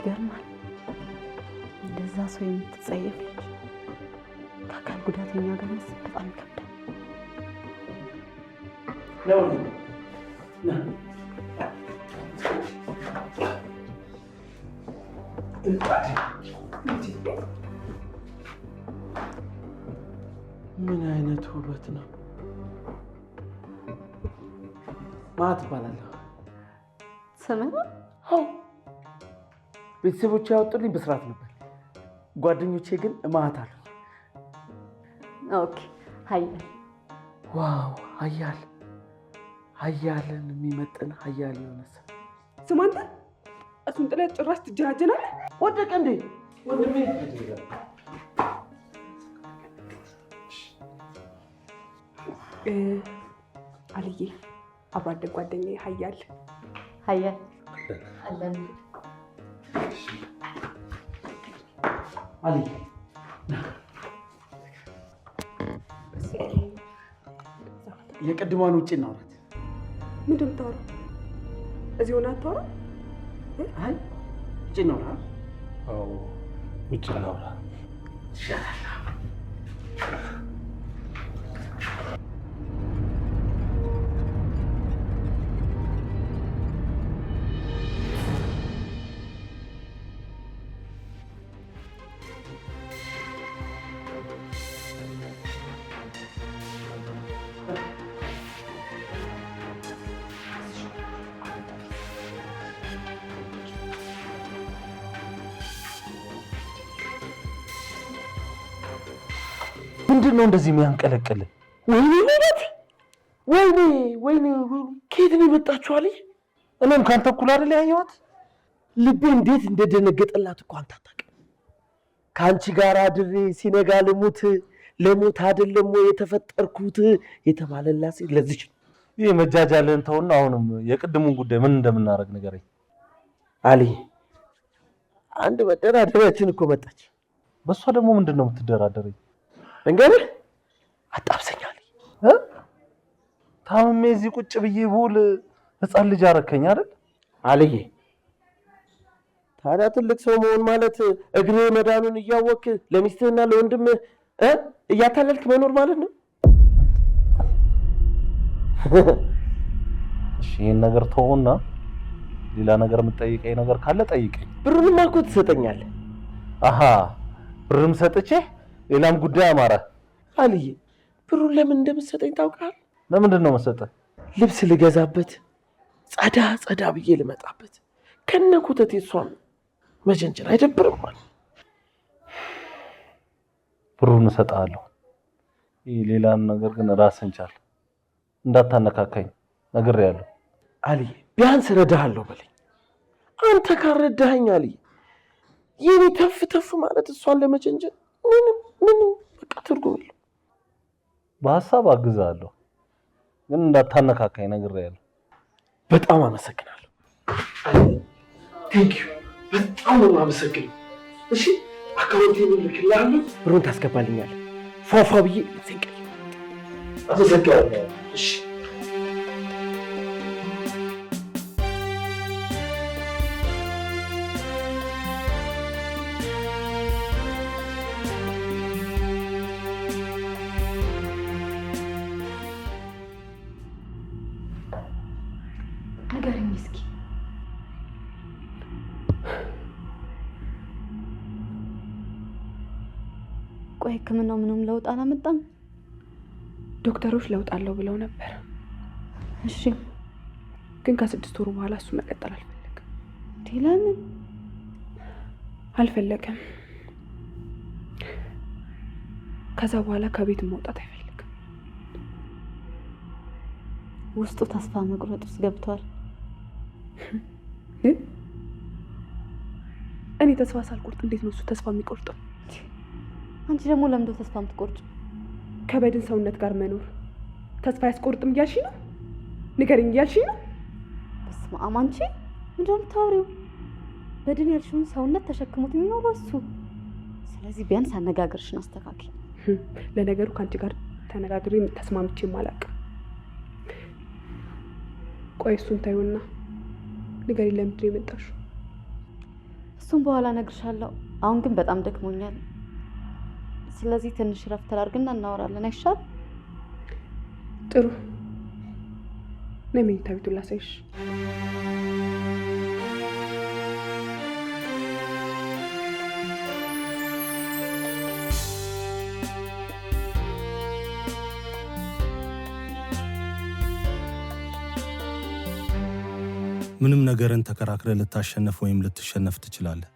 ይገርማል። እንደዛ ሰው የምትጸየፍ ልጅ ከአካል ጉዳተኛ ጋር መስራት በጣም ይከብዳል። ምን አይነት ውበት ነው! ማት እባላለሁ። ስምህ? አዎ፣ ቤተሰቦቼ ያወጡልኝ በስርዓት ነበር። ጓደኞቼ ግን ማት አሉ። ኦኬ፣ ሀያል። ዋው፣ ሀያል! ሀያልን የሚመጥን ሀያል ነው። ስማ አንተ፣ እሱን ጥለህ ጭራሽ ትጀናጀናለህ። ወደቀ እንዴ? ወንድሜ አልዬ፣ አብሮ አደግ ጓደኛዬ ሀያል። ሀያል አለን። አልዬ የቅድሟን ውጭ እናውራት። ምንድን ነው የምታወራው? እዚህ ሆነህ አታወራም? አይ ውጭ እናውራ። አዎ ውጭ እናውራ ይሻላል። ምንድን ነው እንደዚህ የሚያንቀለቅል? ወይኔ ማለት ወይኔ ወይኔ ወይኔ! ከየት ነው የመጣችው አልዬ? እኔም ካንተ እኩል አይደል ያየኋት? ልቤ እንዴት እንደደነገጠላት እኮ አንተ አታውቅም። ከአንቺ ጋር አድሬ ሲነጋ ልሙት ለሞት አይደለም ወይ የተፈጠርኩት የተባለላት ሴት ለዚች ነው። ይህ መጃጃልን ተውና አሁንም የቅድሙን ጉዳይ ምን እንደምናደርግ ንገረኝ አልዬ። አንድ መደራደሪያችን እኮ መጣች። በእሷ ደግሞ ምንድን ነው የምትደራደረኝ? እንገርህ አጣብሰኛል። ታምሜ እዚህ ቁጭ ብዬ ብውል ህፃን ልጅ አረከኝ አይደል አልዬ? ታዲያ ትልቅ ሰው መሆን ማለት እግሬ መዳኑን እያወቅ ለሚስትህና ለወንድምህ እያታለልክ መኖር ማለት ነው። እሺ ይሄን ነገር ተውና ሌላ ነገር የምትጠይቀኝ ነገር ካለ ጠይቀኝ። ብሩንማ እኮ ትሰጠኛለህ። አሃ ብርም ሰጥቼ ሌላም ጉዳይ አማረ። አልዬ ብሩን ለምን እንደምትሰጠኝ ታውቃለህ? ለምንድን ነው መሰጠህ? ልብስ ልገዛበት፣ ጸዳ ጸዳ ብዬ ልመጣበት፣ ከነ ኩተቴ እሷን መጀንጀን አይደብርም ማለት። ብሩን እሰጥሃለሁ። ይሄ ሌላን ነገር ግን ራስን ቻል፣ እንዳታነካካኝ ነግሬሃለሁ። አልዬ ቢያንስ ረዳሃለሁ በለኝ። አንተ ካልረዳኸኝ አልዬ የኔ ተፍ ተፍ ማለት እሷን ለመጀንጀን ምንም በቃ ትርጉም የለውም። በሀሳብ አግዝሃለሁ ግን እንዳታነካካኝ ነግሬሃለሁ። በጣም አመሰግናለሁ። ቴንክ ዩ በጣም ነው የማመሰግነው። እሺ አካውንቴን ልክልሃለሁ፣ ብሩን ታስገባልኛለህ። ፏፏ ብዬ ልብሴን ቀይሬ አመሰግናለሁ። እሺ ንገረኝ እስኪ። ቆይ ሕክምናው ምንም ለውጥ አላመጣም? ዶክተሮች ለውጥ አለው ብለው ነበር። እሺ ግን ከ6 ወሩ በኋላ እሱ መቀጠል አልፈለገም። ለምን አልፈለገም? ከዛ በኋላ ከቤት መውጣት አይፈልግም። ውስጡ ተስፋ መቁረጥ ውስጥ ገብቷል። እኔ ተስፋ ሳልቆርጥ እንዴት ነው እሱ ተስፋ የሚቆርጠው? አንቺ ደግሞ ለምንድን ነው ተስፋ የምትቆርጭ? ከበድን ሰውነት ጋር መኖር ተስፋ ያስቆርጥም እያልሽ ነው? ንገረኝ እያልሽ ነው? በስመ አብ! አንቺ ምንድን ነው የምታወሪው? በድን ያልሽውን ሰውነት ተሸክሞት የሚኖረው እሱ። ስለዚህ ቢያንስ አነጋገርሽን አስተካክል። ለነገሩ ከአንቺ ጋር ተነጋግሬ ተስማምቼም አላውቅም። ቆይ እሱን ታዩና ንገሪኝ፣ ለምንድን ነው የመጣሽው? እሱ እሱም በኋላ እነግርሻለሁ። አሁን ግን በጣም ደክሞኛል። ስለዚህ ትንሽ ረፍት ላድርግና እናወራለን አይሻል? ጥሩ። ለምን ታዩት ላሳይሽ? ምንም ነገርን ተከራክረ ልታሸነፍ ወይም ልትሸነፍ ትችላለህ።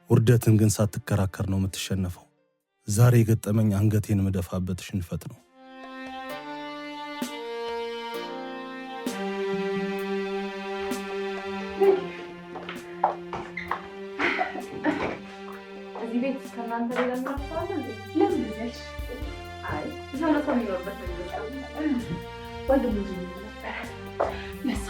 ውርደትን ግን ሳትከራከር ነው የምትሸነፈው። ዛሬ የገጠመኝ አንገቴን ምደፋበት ሽንፈት ነው። እዚህ ቤት ከእናንተ ሌላ ምናፍተዋለ እንዴ? ለምን ነሽ? አይ የሆነ ሰው የሚኖርበት ወንድም ልጅ ነበረ ነሳ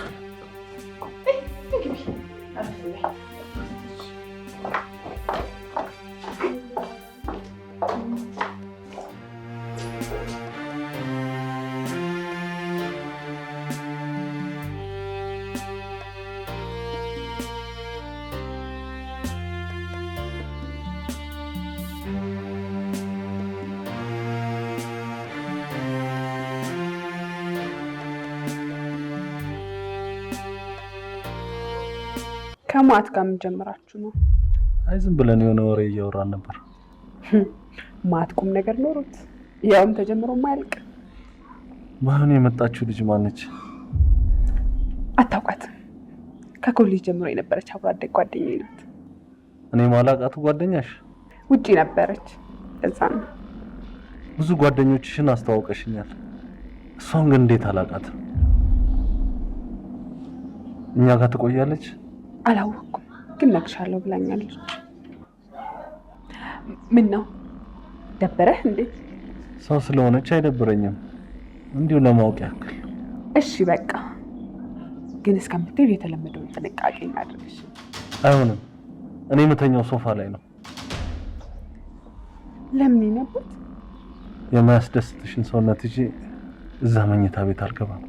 ከማት ጋር ምን ጀምራችሁ ነው? አይ ዝም ብለን የሆነ ወሬ እያወራን ነበር። ማት ቁም ነገር ኖሮት ያውም ተጀምሮ ማያልቅ። ማን የመጣችው ልጅ ማነች? አታውቃትም? ከኮሌጅ ጀምሮ የነበረች አብሮ አደግ ጓደኛዬ ናት። እኔ ማላውቃት ጓደኛሽ? ውጪ ነበረች። እዛ ነው። ብዙ ጓደኞችሽን አስተዋውቀሽኛል። እሷን ግን እንዴት አላውቃትም? እኛ ጋር ትቆያለች? አላወኩም፣ ግን እነግርሻለሁ ብላኛለች። ምን ነው ደበረህ እንዴ? ሰው ስለሆነች አይደብረኝም፣ እንዲሁ ለማወቅ ያክል። እሺ በቃ ግን እስከምትሄድ የተለመደውን ጥንቃቄ እናድርግሽ። አይሆንም፣ እኔ የምተኛው ሶፋ ላይ ነው። ለምን ይነበት? የማያስደስትሽን ሰውነት ይዤ እዛ መኝታ ቤት አልገባም።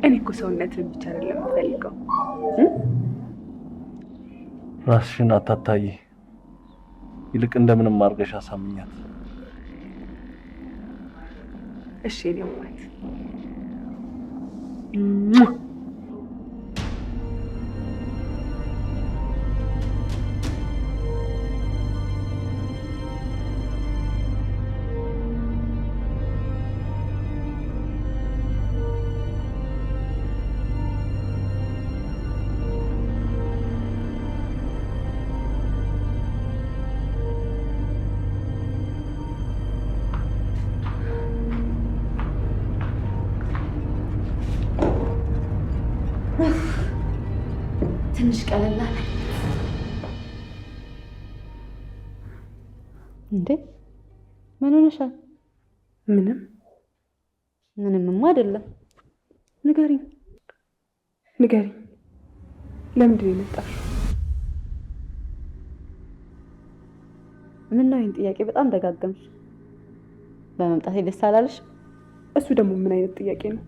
እኔ እኮ ሰውነትን ብቻ አይደለም የምፈልገው። ራስሽን አታታይ፣ ይልቅ እንደምንም አድርገሽ አሳምኛት። እሺ ነው ማለት ትንሽ ቀለል አለ እንዴ? ምን ሆነሻል? ምንምማ አይደለም። ንገሪኝ። ለምንድን ነው የመጣሽው? ምን ነው ይህን ጥያቄ በጣም ደጋገምሽ? በመምጣቴ ደስ አላለሽ? እሱ ደግሞ ምን አይነት ጥያቄ ነው?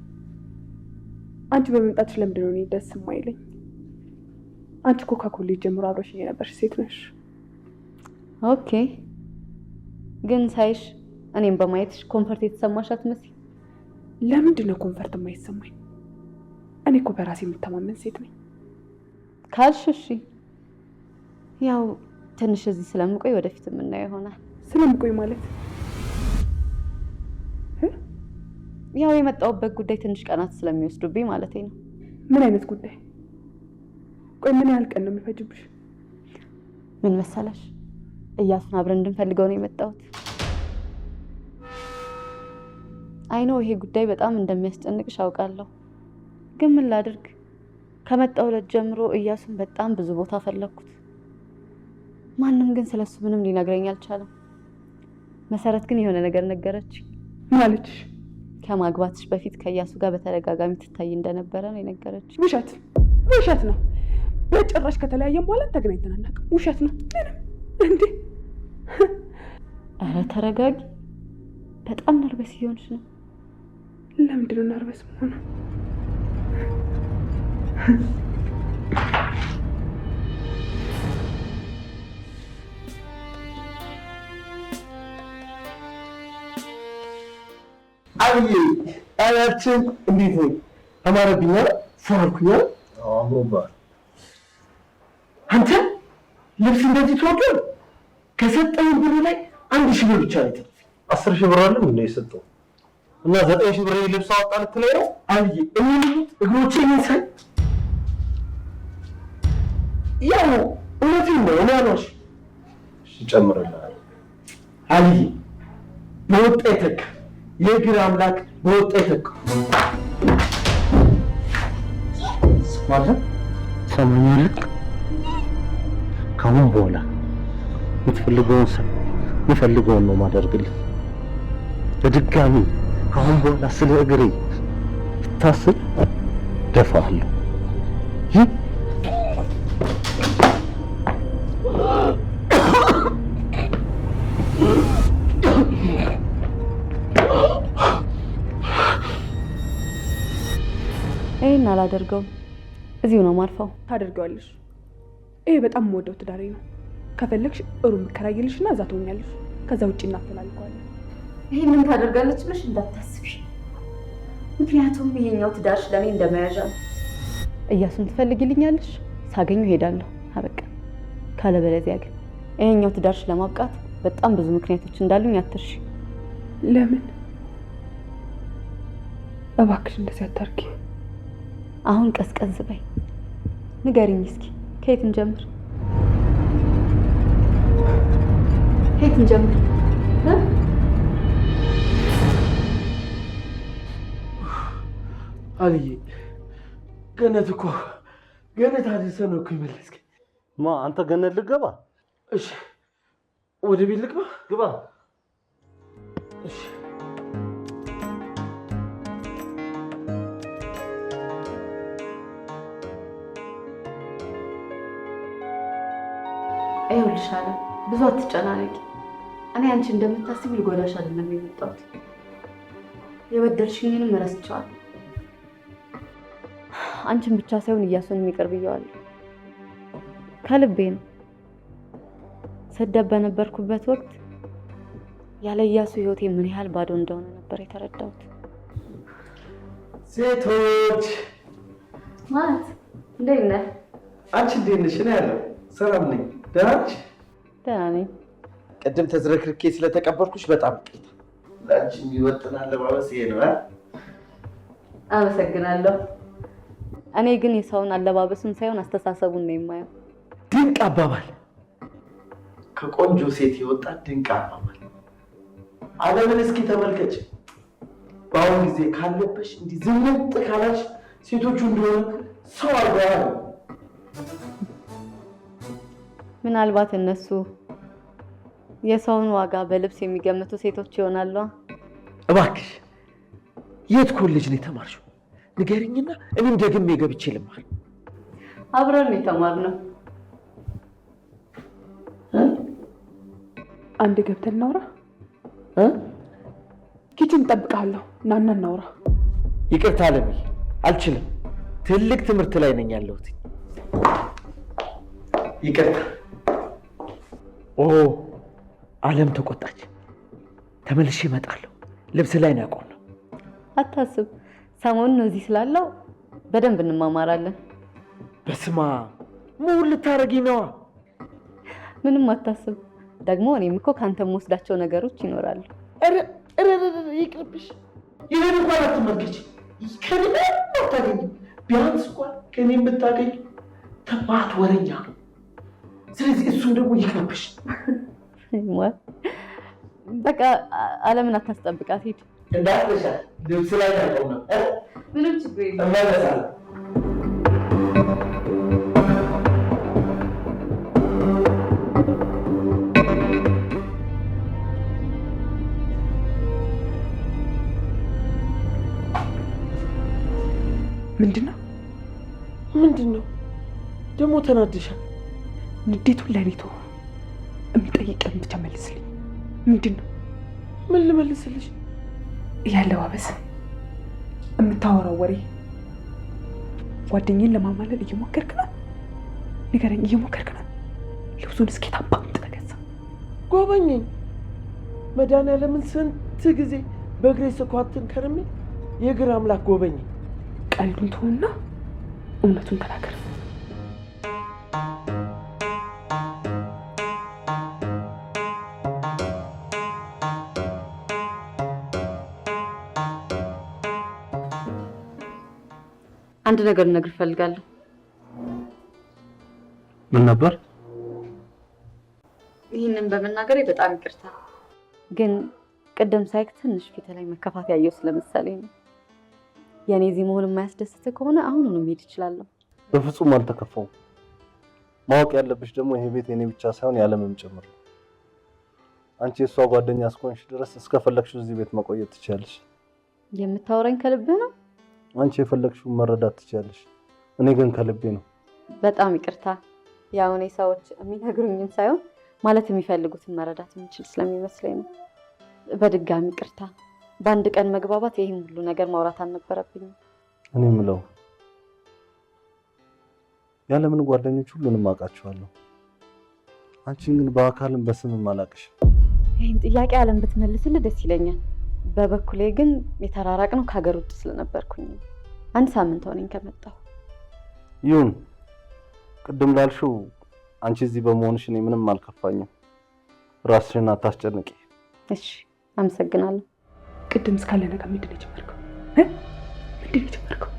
አንቺ በመምጣትሽ ለምንድን ነው እኔ ደስ የማይለኝ? አንቺ እኮ ከኮሌጅ ጀምሮ አብረሽኝ የነበርሽ ሴት ነሽ። ኦኬ፣ ግን ሳይሽ እኔም በማየትሽ ኮንፈርት የተሰማሽ አትመስይ። ለምንድን ነው ኮንፈርት የማይሰማኝ? እኔ እኮ በራሴ የምተማመን ሴት ነኝ ካልሽ እሺ። ያው ትንሽ እዚህ ስለምቆይ ወደፊት የምናየው ይሆናል። ስለምቆይ ማለት ያው የመጣሁበት ጉዳይ ትንሽ ቀናት ስለሚወስዱብኝ ማለት ነው። ምን አይነት ጉዳይ? ቆይ ምን ያህል ቀን ነው የሚፈጅብሽ? ምን መሰለሽ፣ እያሱን አብረን እንድንፈልገው ነው የመጣሁት። አይኖ ይሄ ጉዳይ በጣም እንደሚያስጨንቅሽ አውቃለሁ፣ ግን ምን ላድርግ? ከመጣሁ ዕለት ጀምሮ እያሱን በጣም ብዙ ቦታ ፈለኩት። ማንም ግን ስለሱ ምንም ሊነግረኝ አልቻለም። መሰረት ግን የሆነ ነገር ነገረች። ማለትሽ? ከማግባትሽ በፊት ከእያሱ ጋር በተደጋጋሚ ትታይ እንደነበረ ነው የነገረች። ውሸት ነው። በጭራሽ ከተለያየን በኋላ ተገናኝተን አናውቅም። ውሸት ነው። እንዴ! ኧረ ተረጋጊ። በጣም ነርቨስ እየሆንሽ ነው። ለምንድን ነው ነርቨስ የምሆነው? አብዬ አያችን እንዴት ነው? አማረብኛ ፏልኩኛ። አምሮባል። አንተ ልብስ እንደዚህ ተወደደ? ከሰጠኝ ብር ላይ 1000 ብር ብቻ ነው የተረፈኝ። 10,000 ብር አለ ምን የሰጠው? እና 9,000 ብር ልብስ አወጣ ልትለኝ ነው? አብዬ እሚሉት እግሮቼ ይንሳይ ያው እውነቴን ነው። እኔ አልዋሽ። እሺ ጨምርልሃል። አብዬ በወጣ ይተካ፣ የእግር አምላክ በወጣ ይተካ። ማለት ሰማኛለህ። ከአሁን በኋላ የምትፈልገውን ሰው የፈልገውን ነው ማደርግልህ። በድጋሚ ከአሁን በኋላ ስለ እግሬ ብታስብ ደፋለሁ። ይሄን አላደርገውም። እዚሁ ነው ማርፈው። ታደርገዋለሽ። ይሄ በጣም የምወደው ትዳሬ ነው። ከፈለግሽ እሩ የምከራይልሽና እዛ ትሆኛለሽ። ከዛ ውጭ እናፈላልገዋለን። ይሄንን ታደርጋለች ብለሽ እንዳታስቢ። ምክንያቱም ይሄኛው ትዳርሽ ለኔ እንደመያዣ ነው። እያሱን ትፈልጊልኛለሽ፣ ሳገኘው ሄዳለሁ። አበቃ። ካለበለዚያ ግን ይሄኛው ትዳርሽ ለማብቃት በጣም ብዙ ምክንያቶች እንዳሉኝ አትርሺ። ለምን? እባክሽ እንደዚህ አታርጊ። አሁን ቀዝቀዝ በይ። ንገሪኝ እስኪ ከየት እንጀምር? ከየት እንጀምር? አልዬ ገነት እኮ ገነት አድርሰን ነው እኮ የመለስከኝ። አንተ ገነት ልገባ? እሺ ወደ ቤት ልግባ? ግባ። እሺ ይኸውልሽ አለ ብዙ አትጨናነቂ። እኔ አንቺ እንደምታስቢ ልጎዳሽ አይደለም የመጣሁት። የበደልሽኝንም እረስቸዋለሁ። አንቺን ብቻ ሳይሆን እያሱን የሚቀር ብየዋለሁ። ከልቤ ነው። ስደት በነበርኩበት ወቅት ያለ እያሱ ህይወቴ ምን ያህል ባዶ እንደሆነ ነበር የተረዳሁት። ሴቶች ማለት እንዴት ነህ? አንቺ እንዴት ነሽ? እኔ ያለው ሰላም ነኝ። ደህና ነሽ? ደህና ነኝ። ቅድም ተዝረክርኬ ስለተቀበልኩሽ በጣም ይቅርታ። ለአንቺ የሚወጥን አለባበስ ይሄ ነው። አመሰግናለሁ። እኔ ግን የሰውን አለባበሱን ሳይሆን አስተሳሰቡን ነው የማየው። ድንቅ አባባል፣ ከቆንጆ ሴት የወጣ ድንቅ አባባል። ዓለምን እስኪ ተመልከች። በአሁኑ ጊዜ ካለበሽ እንዲህ ዝንጥ ካላች ሴቶቹ እንደሆነ ሰው አልባያ ነው። ምናልባት እነሱ የሰውን ዋጋ በልብስ የሚገምቱ ሴቶች ይሆናሉ። እባክሽ የት ኮሌጅ ነው የተማርሽው? ንገሪኝና እኔም ደግሜ ገብቼ ልማር። አብረን የተማርነው። አንድ ገብተን እናውራ። ኪችን እጠብቅሃለሁ። ናና እናውራ። ይቅርታ አለምዬ፣ አልችልም። ትልቅ ትምህርት ላይ ነኝ ያለሁት። ይቅርታ። ኦ አለም ተቆጣች። ተመልሼ እመጣለሁ። ልብስ ላይ ነው ያቆምነው። አታስብ፣ ሰሞኑን እዚህ ስላለው በደንብ እንማማራለን። በስማ ምን ልታረጊ ነዋ? ምንም አታስብ። ደግሞ እኔም እኮ ካንተ የምወስዳቸው ነገሮች ይኖራሉ። ይቅርብሽ። ይህን እንኳን አትመልከች። ከኔ አታገኝ። ቢያንስ እንኳን ከኔ የምታገኝ ተባት ወረኛ ነው። ስለዚህ እሱም ደግሞ ይቅርብሽ። በቃ አለምን አታስጠብቃት። ሂድ። እንዳትረሻት። ልብስ ላይ ያለው ነው። ምንም ችግር የለም። እመለሳለሁ። ምንድን ነው ደግሞ? ተናድሻል? ንዴቱን ለእኔ ተወው። የምጠይቀን ብቻ መልስልኝ። ምንድን ነው? ምን ልመልስልሽ? ያለባበስ፣ የምታወራው ወሬ፣ ጓደኛዬን ለማማለል እየሞከርክ ነው? ንገረኝ፣ እየሞከርክ ነው? ልብሱን እስኪ ታባምጥ ተገዛ። ጎበኘኝ። መድኃኒዓለምን ስንት ጊዜ በእግሬ ስኳትን ከርሜ የእግር አምላክ ጎበኝ። ቀልዱን ተውና እውነቱን ተናገር። አንድ ነገር ልነግርህ እፈልጋለሁ። ምን ነበር? ይህንን በመናገሬ በጣም ይቅርታ፣ ግን ቅድም ሳይክ ትንሽ ፊት ላይ መከፋት ያየው ስለመሰለኝ ነው። የኔ እዚህ መሆን የማያስደስትህ ከሆነ አሁኑኑ መሄድ እችላለሁ። በፍጹም አልተከፋውም። ማወቅ ያለብሽ ደግሞ ይሄ ቤት የኔ ብቻ ሳይሆን ያለምም ጭምር ነው። አንቺ የሷ ጓደኛ እስከሆንሽ ድረስ እስከፈለግሽው እዚህ ቤት መቆየት ትችያለሽ። የምታወራኝ ከልብህ ነው? አንቺ የፈለግሽውን መረዳት ትችያለሽ። እኔ ግን ከልቤ ነው። በጣም ይቅርታ። ያው እኔ ሰዎች የሚነግሩኝን ሳይሆን ማለት የሚፈልጉትን መረዳት የምችል ስለሚመስለኝ ነው። በድጋሚ ይቅርታ። በአንድ ቀን መግባባት ይሄን ሁሉ ነገር ማውራት አልነበረብኝም። እኔ የምለው ያለምን ጓደኞች ሁሉንም አውቃቸዋለሁ። አንቺን ግን በአካልም በስምም አላውቅሽም። ይህን ጥያቄ አለም ብትመልስልህ ደስ ይለኛል። በበኩሌ ግን የተራራቅነው ከሀገር ውጭ ስለነበርኩኝ 1 ሳምንት ሆነኝ ከመጣሁ። ይሁን፣ ቅድም ላልሽው አንቺ እዚህ በመሆንሽ እኔ ምንም አልከፋኝም። ራስሽን አታስጨንቂ። እሺ፣ አመሰግናለሁ። ቅድም እስካለ ነገር ምንድን ነው የጀመርከው? ምንድን ነው የጀመርከው?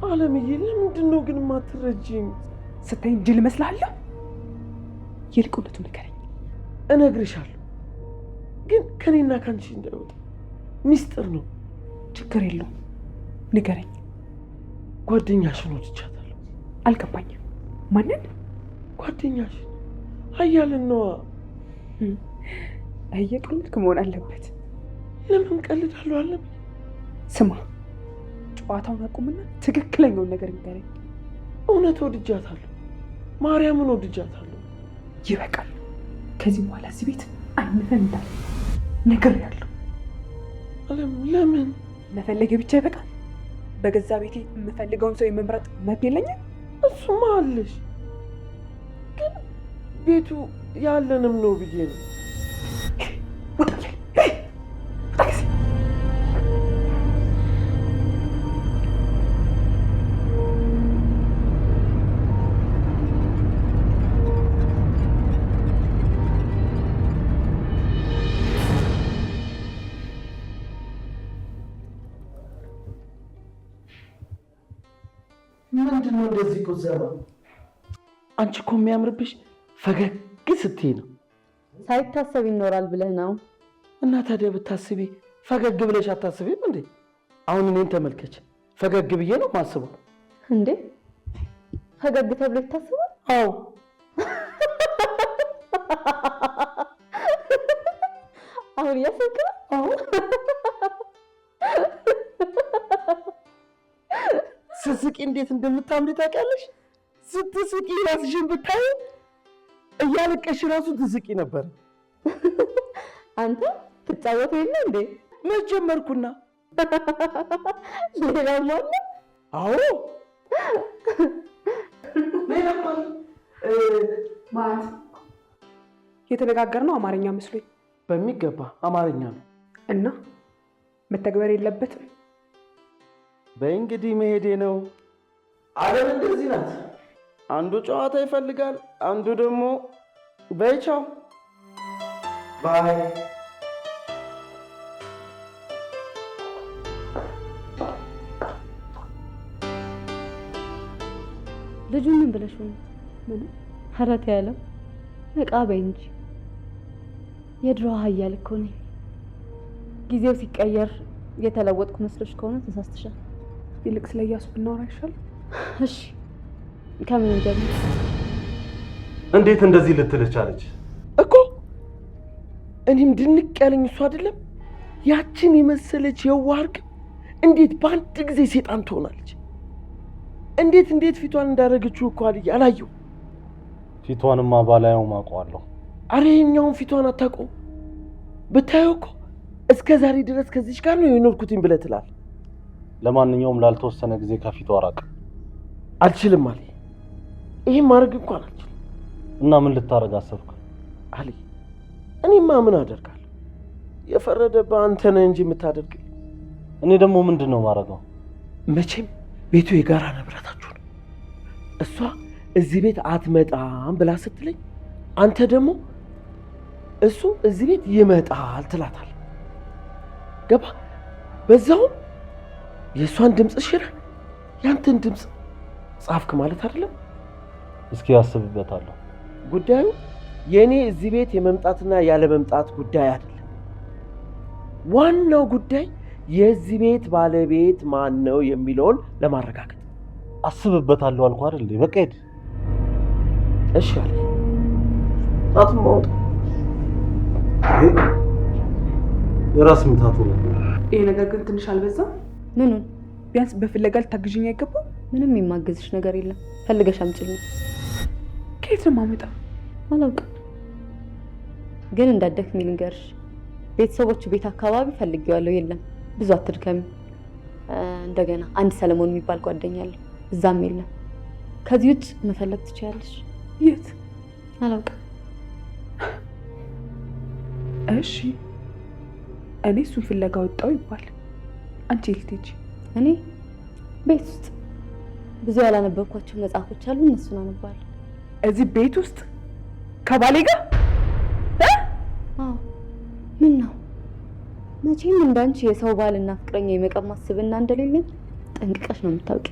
አለምዬ፣ ለምንድን ነው ግን የማትረጂኝ? ስታይኝ ጅል እመስልሃለሁ? ይልቅ እውነቱን ንገረኝ። እነግርሻለሁ፣ ግን ከኔና ከአንቺ እንዳይወጣ ሚስጥር ነው። ችግር የለውም፣ ንገረኝ። ጓደኛሽን ወድቻታለሁ። አልገባኝም። ማንን? ጓደኛሽን ሀያልን ነዋ። እየቀለድክ መሆን አለበት። ለምን ቀልዳለሁ? አለም ስማ፣ ጨዋታውን አቁምና ትክክለኛውን ነገር ንገረኝ። እውነት ወድጃታለሁ። ማርያምን ወድጃታለሁ። ይበቃል። ከዚህ በኋላ እዚህ ቤት አይነፈን እንዳለ ነግሬያለሁ። አለም፣ ለምን? መፈለጌ ብቻ ይበቃል። በገዛ ቤቴ የምፈልገውን ሰው የመምረጥ መብት የለኝም? እሱማ አለሽ፣ ግን ቤቱ ያለንም ነው ብዬ ነው። ምንድን ነው እንደዚህ ቁዘማ? አንቺ እኮ የሚያምርብሽ ፈገግ ስትይ ነው። ሳይታሰብ ይኖራል ብለህ ነው? እና ታዲያ ብታስቢ ፈገግ ብለሽ አታስቢም እንዴ? አሁን እኔን ተመልከች፣ ፈገግ ብዬ ነው የማስበው። እንዴ ፈገግ ተብሎ ይታሰባል? አዎ። አሁን እያሰብክ ነው? አዎ። ስትስቂ እንዴት እንደምታምሪ ታውቂያለሽ? ስትስቂ ራስሽን ብታይ እያለቀሽ ራሱ ትስቂ ነበር። አንተ ትጫወቱ የለ እንዴ? መች ጀመርኩና? ሌላም አለ? አዎ ሌላም አለ። ማለት የተነጋገርነው አማርኛ መስሎኝ። በሚገባ አማርኛ ነው። እና መተግበር የለበትም? በእንግዲህ መሄዴ ነው። አለም እንደዚህ ናት። አንዱ ጨዋታ ይፈልጋል፣ አንዱ ደግሞ በይቻው ባይ። ልጁ ምን ብለሽ ነው? ምን ሀረት ያለው ነቃ በይ እንጂ። የድሮ ሀያል እኮ ነኝ። ጊዜው ሲቀየር የተለወጥኩ መስሎሽ ከሆነ ተሳስተሻል። ይልቅ ስለ እያሱ ብናወራ ይሻላል። እሺ ከምን ጀምር? እንዴት እንደዚህ ልትልህ ቻለች? እኮ እኔም ድንቅ ያለኝ እሱ አይደለም። ያችን የመሰለች የዋህ እርግብ እንዴት በአንድ ጊዜ ሴጣን ትሆናለች? እንዴት ፊቷን እንዳደረገችው እኮ አላየው። ፊቷንማ ባላየውም አውቀዋለሁ። አረ የኛውን ፊቷን አታውቀውም። ብታየው እኮ እስከ ዛሬ ድረስ ከዚች ጋር ነው የኖርኩትኝ ብለህ ትላለህ። ለማንኛውም ላልተወሰነ ጊዜ ከፊቷ ራቅ። አልችልም አለ። ይሄን ማድረግ እንኳን አልችልም። እና ምን ልታረግ አሰብክ? አለ እኔማ ምን አደርጋለሁ? የፈረደብህ አንተ ነህ እንጂ የምታደርግ። እኔ ደግሞ ምንድን ነው ማድረገው? መቼም ቤቱ የጋራ ንብረታችሁ ነው። እሷ እዚህ ቤት አትመጣም ብላ ስትለኝ አንተ ደግሞ እሱ እዚህ ቤት ይመጣል ትላታለህ። ገባ? በዛውም የእሷን ድምፅ ሽረህ ያንተን ድምፅ ጻፍክ ማለት አይደለም። እስኪ አስብበታለሁ። ጉዳዩ የእኔ እዚህ ቤት የመምጣትና ያለ መምጣት ጉዳይ አይደለም። ዋናው ጉዳይ የዚህ ቤት ባለቤት ማን ነው የሚለውን ለማረጋገጥ። አስብበታለሁ አልኩ አይደል? በቃ ሂድ። እሺ አለ። ጣቱን ማውጣ የራስ ምታቱ ነው። ይሄ ነገር ግን ትንሽ አልበዛም? ምኑን? ቢያንስ በፍለጋ ልታግዥኝ አይገባም? ምንም የማገዝሽ ነገር የለም። ፈልገሽ አምጪልኝ። ከየት ነው የማመጣው? አላውቅም፣ ግን እንዳትደክሚ ልንገርሽ። ቤተሰቦቹ ቤት አካባቢ ፈልጌዋለሁ፣ የለም። ብዙ አትድከሚ። እንደገና አንድ ሰለሞን የሚባል ጓደኛ አለው፣ እዛም የለም። ከዚህ ውጭ መፈለግ ትችያለሽ። የት? አላውቅም። እሺ፣ እኔ እሱን ፍለጋ ወጣው ይባል፣ አንቺ ልትሄጂ? እኔ ቤት ውስጥ ብዙ ያላነበብኳቸው መጽሐፎች አሉ፣ እነሱን አነባለሁ። እዚህ ቤት ውስጥ ከባሌ ጋር? አዎ። ምን ነው? መቼም እንዳንቺ የሰው ባልና ፍቅረኛ የመቀማት ስብዕና እንደሌለኝ ጠንቅቀሽ ነው የምታውቂ።